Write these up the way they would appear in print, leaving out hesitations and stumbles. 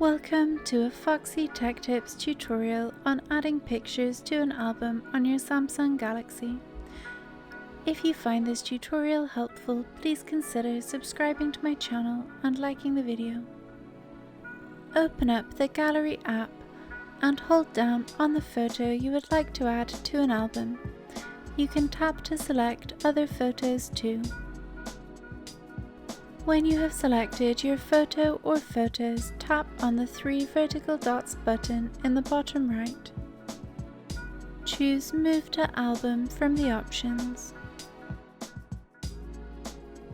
Welcome to a Foxy Tech Tips tutorial on adding pictures to an album on your Samsung Galaxy. If you find this tutorial helpful, please consider subscribing to my channel and liking the video. Open up the Gallery app and hold down on the photo you would like to add to an album. You can tap to select other photos too. When you have selected your photo or photos, tap on the 3 vertical dots button in the bottom right. Choose Move to Album from the options.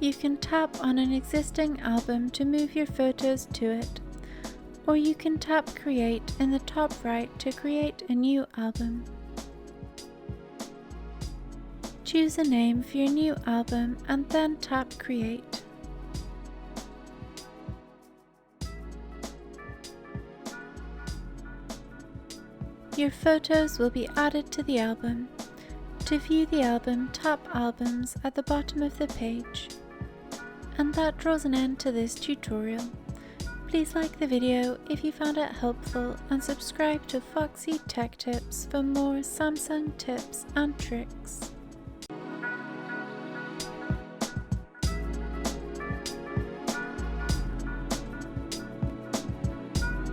You can tap on an existing album to move your photos to it, or you can tap Create in the top right to create a new album. Choose a name for your new album and then tap Create. Your photos will be added to the album. To view the album, tap Albums at the bottom of the page. And that draws an end to this tutorial. Please like the video if you found it helpful and subscribe to Foxy Tech Tips for more Samsung tips and tricks.